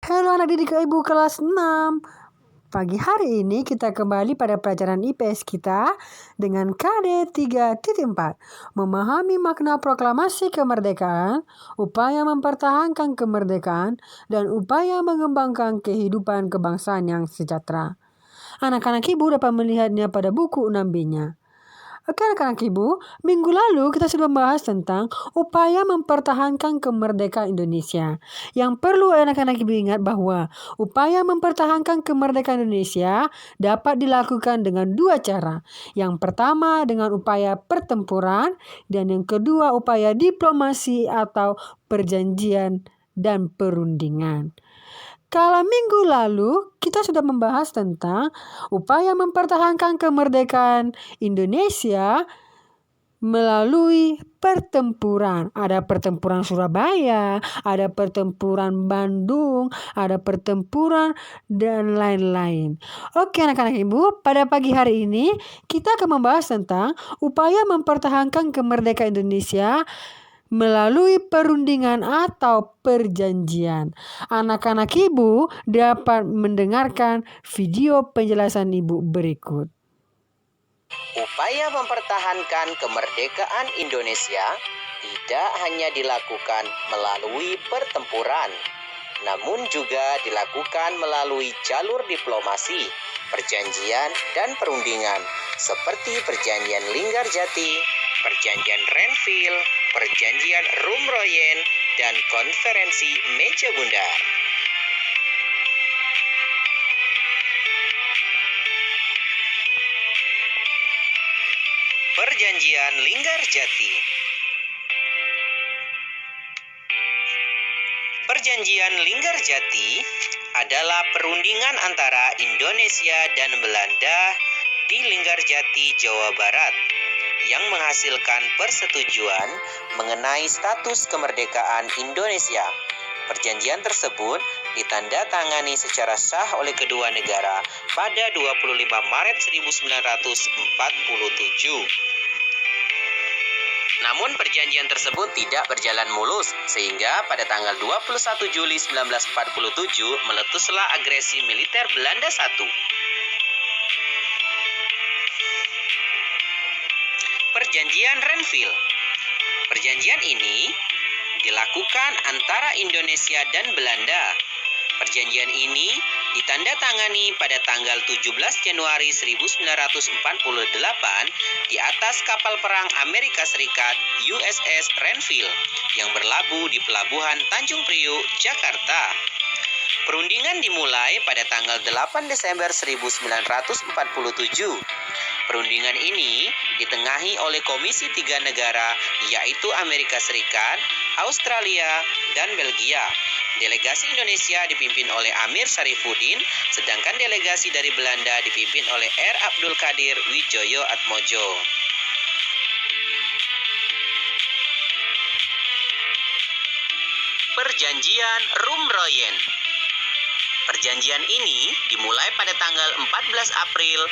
Halo anak didik Ibu kelas 6. Pagi hari ini kita kembali pada pelajaran IPS kita dengan KD 3.4. Memahami makna proklamasi kemerdekaan, upaya mempertahankan kemerdekaan, dan upaya mengembangkan kehidupan kebangsaan yang sejahtera. Anak-anak Ibu dapat melihatnya pada buku 6B-nya. Oke anak-anak Ibu, minggu lalu kita sudah membahas tentang upaya mempertahankan kemerdekaan Indonesia. Yang perlu anak-anak Ibu ingat bahwa upaya mempertahankan kemerdekaan Indonesia dapat dilakukan dengan dua cara. Yang pertama dengan upaya pertempuran dan yang kedua upaya diplomasi atau perjanjian dan perundingan. Kalau minggu lalu kita sudah membahas tentang upaya mempertahankan kemerdekaan Indonesia melalui pertempuran. Ada pertempuran Surabaya, ada pertempuran Bandung, ada pertempuran dan lain-lain. Oke anak-anak Ibu, pada pagi hari ini kita akan membahas tentang upaya mempertahankan kemerdekaan Indonesia melalui perundingan atau perjanjian. Anak-anak Ibu dapat mendengarkan video penjelasan Ibu berikut. Upaya mempertahankan kemerdekaan Indonesia tidak hanya dilakukan melalui pertempuran, namun juga dilakukan melalui jalur diplomasi, perjanjian, dan perundingan, seperti Perjanjian Linggarjati, Perjanjian Renville, Perjanjian Rumroyen, dan Konferensi Meja Bundar. Perjanjian Linggarjati. Perjanjian Linggarjati adalah perundingan antara Indonesia dan Belanda di Linggarjati, Jawa Barat, yang menghasilkan persetujuan mengenai status kemerdekaan Indonesia. Perjanjian tersebut ditandatangani secara sah oleh kedua negara pada 25 Maret 1947. Namun perjanjian tersebut tidak berjalan mulus, sehingga pada tanggal 21 Juli 1947 meletuslah agresi militer Belanda I. Perjanjian Renville. Perjanjian ini dilakukan antara Indonesia dan Belanda. Perjanjian ini ditandatangani pada tanggal 17 Januari 1948 di atas kapal perang Amerika Serikat USS Renville yang berlabuh di pelabuhan Tanjung Priuk, Jakarta. Perundingan dimulai pada tanggal 8 Desember 1947. Perundingan ini ditengahi oleh Komisi 3 negara, yaitu Amerika Serikat, Australia, dan Belgia. Delegasi Indonesia dipimpin oleh Amir Syarifuddin, sedangkan delegasi dari Belanda dipimpin oleh R. Abdul Qadir Widjoyo Atmojo. Perjanjian Rumroyen. Perjanjian ini dimulai pada tanggal 14 April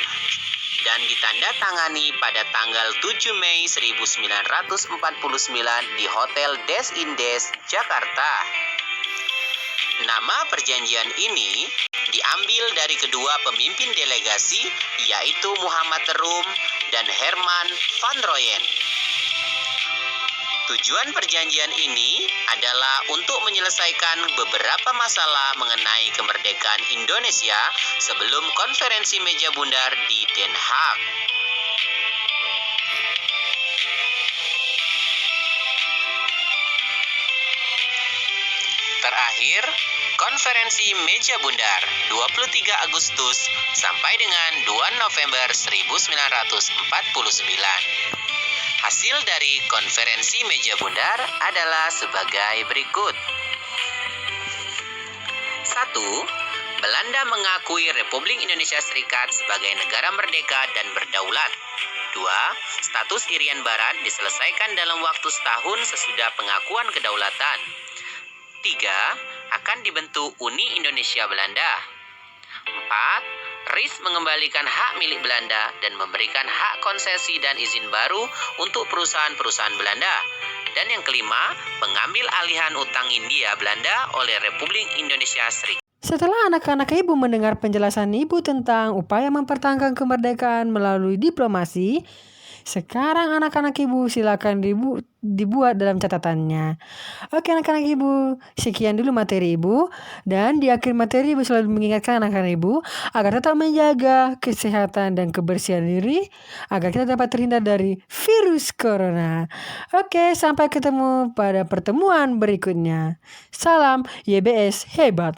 dan ditandatangani pada tanggal 7 Mei 1949 di Hotel Des Indes, Jakarta. Nama perjanjian ini diambil dari kedua pemimpin delegasi, yaitu Muhammad Rum dan Herman van Royen. Tujuan perjanjian ini adalah untuk menyelesaikan beberapa masalah mengenai kemerdekaan Indonesia sebelum Konferensi Meja Bundar di Den Haag. Terakhir, Konferensi Meja Bundar 23 Agustus sampai dengan 2 November 1949. Hasil dari Konferensi Meja Bundar adalah sebagai berikut. 1. Belanda mengakui Republik Indonesia Serikat sebagai negara merdeka dan berdaulat. 2. Status Irian Barat diselesaikan dalam waktu setahun sesudah pengakuan kedaulatan. 3. Akan dibentuk Uni Indonesia Belanda. 4. RIS mengembalikan hak milik Belanda dan memberikan hak konsesi dan izin baru untuk perusahaan-perusahaan Belanda. Dan yang kelima, pengambil alihan utang Hindia Belanda oleh Republik Indonesia Serikat. Setelah anak-anak ibu mendengar penjelasan ibu tentang upaya mempertahankan kemerdekaan melalui diplomasi, sekarang anak-anak ibu silakan dibuat dalam catatannya. Oke anak-anak ibu, sekian dulu materi ibu. Dan di akhir materi ibu selalu mengingatkan anak-anak ibu agar tetap menjaga kesehatan dan kebersihan diri agar kita dapat terhindar dari virus corona. Oke, sampai ketemu pada pertemuan berikutnya. Salam YBS hebat.